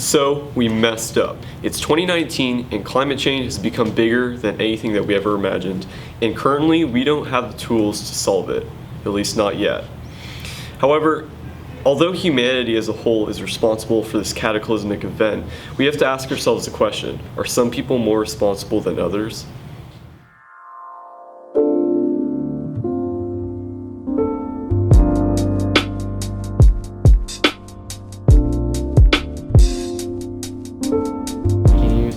So we messed up. It's 2019 and climate change has become bigger than anything that we ever imagined. And currently we don't have the tools to solve it, at least not yet. However, although humanity as a whole is responsible for this cataclysmic event, we have to ask ourselves the question, are some people more responsible than others?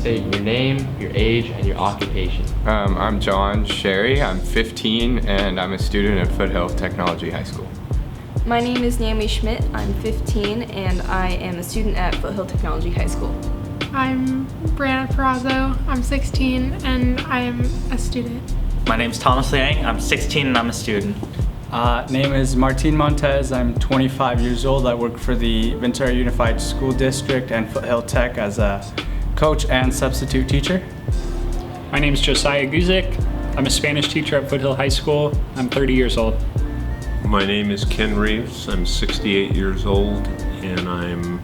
Say your name, your age, and your occupation. I'm John Sherry. I'm 15 and I'm a student at Foothill Technology High School. My name is Naomi Schmidt. I'm 15 and I am a student at Foothill Technology High School. I'm Brianna Perazzo. I'm 16 and I am a student. My name's Thomas Liang. I'm 16 and I'm a student. Name is Martin Montez. I'm 25 years old. I work for the Ventura Unified School District and Foothill Tech as a coach and substitute teacher. My name is Josiah Guzik. I'm a Spanish teacher at Foothill High School. I'm 30 years old. My name is Ken Reeves. I'm 68 years old and I'm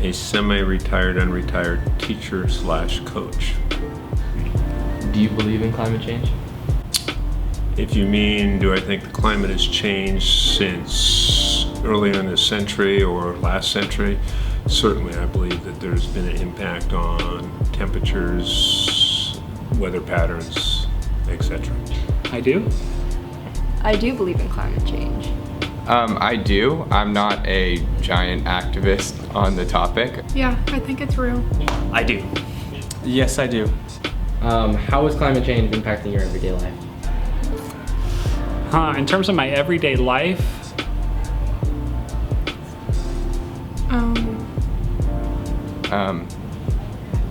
a semi-retired, unretired teacher / coach. Do you believe in climate change? If you mean, do I think the climate has changed since earlier in this century or last century? Certainly, I believe that there's been an impact on temperatures, weather patterns, etc. I do. I do believe in climate change. I do. I'm not a giant activist on the topic. Yeah, I think it's real. I do. Yes, I do. How is climate change impacting your everyday life? In terms of my everyday life,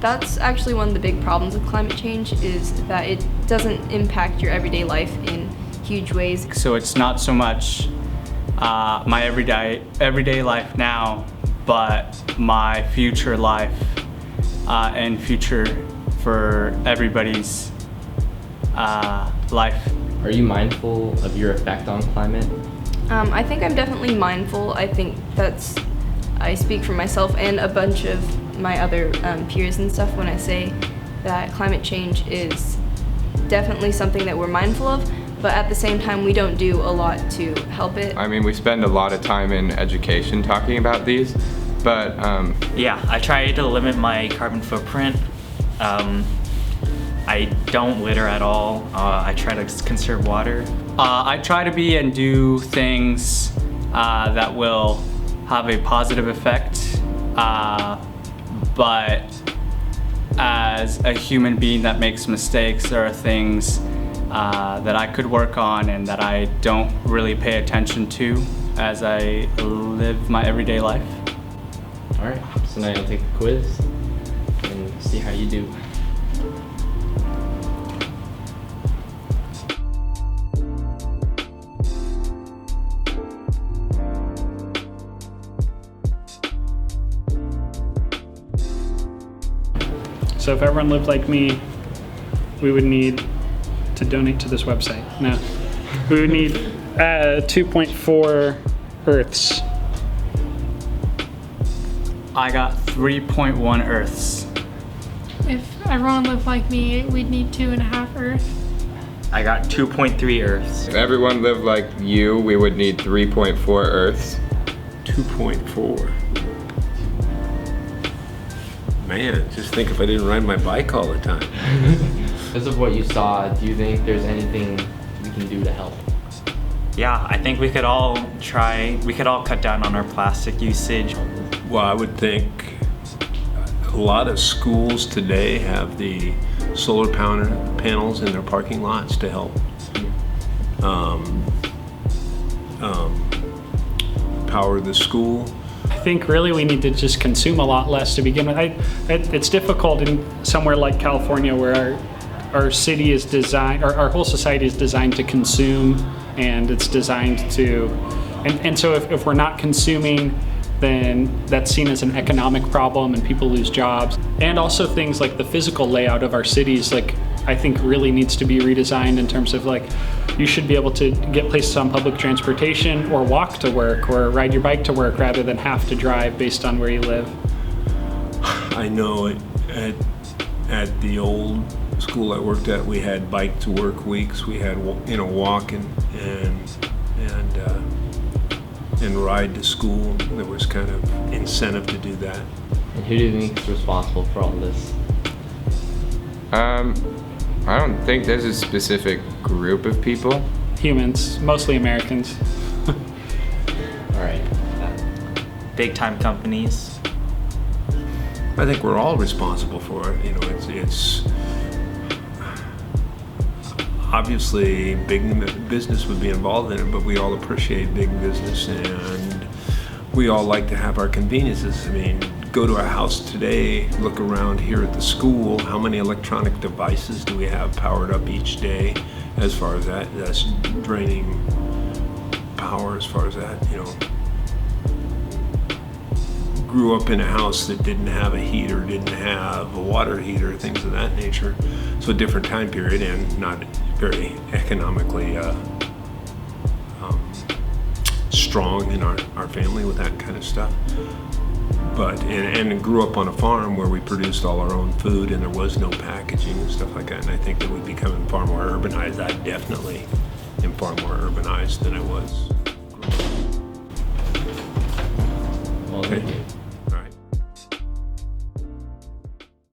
That's actually one of the big problems with climate change is that it doesn't impact your everyday life in huge ways. So it's not so much my everyday life now, but my future life and future for everybody's life. Are you mindful of your effect on climate? I think I'm definitely mindful. I think I speak for myself and a bunch of my other peers and stuff when I say that climate change is definitely something that we're mindful of, but at the same time we don't do a lot to help it. I mean, we spend a lot of time in education talking about these, but Yeah, I try to limit my carbon footprint. I don't litter at all. I try to conserve water. I try to be and do things that will have a positive effect, but as a human being that makes mistakes, there are things that I could work on and that I don't really pay attention to as I live my everyday life. All right, so now you'll take the quiz and see how you do. so if everyone lived like me, we would need to donate to this website. No, we would need 2.4 Earths. I got 3.1 Earths. If everyone lived like me, we'd need 2.5 Earth. I got 2.3 Earths. if everyone lived like you, we would need 3.4 Earths. 2.4. Man, just think if I didn't ride my bike all the time. Because of what you saw, do you think there's anything we can do to help? Yeah, I think we could all cut down on our plastic usage. Well, I would think a lot of schools today have the solar panels in their parking lots to help power the school. I think really we need to just consume a lot less to begin with. It's difficult in somewhere like California where our city is designed, or our whole society is designed to consume, and it's designed to, and so if we're not consuming, then that's seen as an economic problem and people lose jobs. And also things like the physical layout of our cities, like I think really needs to be redesigned in terms of like, you should be able to get places on public transportation or walk to work or ride your bike to work rather than have to drive based on where you live. I know at the old school I worked at, we had bike to work weeks. We had walk and ride to school. There was kind of incentive to do that. And who do you think is responsible for all this? I don't think there's a specific group of people. Humans, mostly Americans. All right. Big time companies. I think we're all responsible for it. You know, it's obviously big business would be involved in it, but we all appreciate big business and we all like to have our conveniences. I mean, go to our house today, look around here at the school, how many electronic devices do we have powered up each day? As far as that's draining power as far as that, you know. Grew up in a house that didn't have a heater, didn't have a water heater, things of that nature. So a different time period and not very economically strong in our family with that kind of stuff. But, and grew up on a farm where we produced all our own food and there was no packaging and stuff like that. And I think that we're becoming far more urbanized. I definitely am far more urbanized than I was. Well, thank you.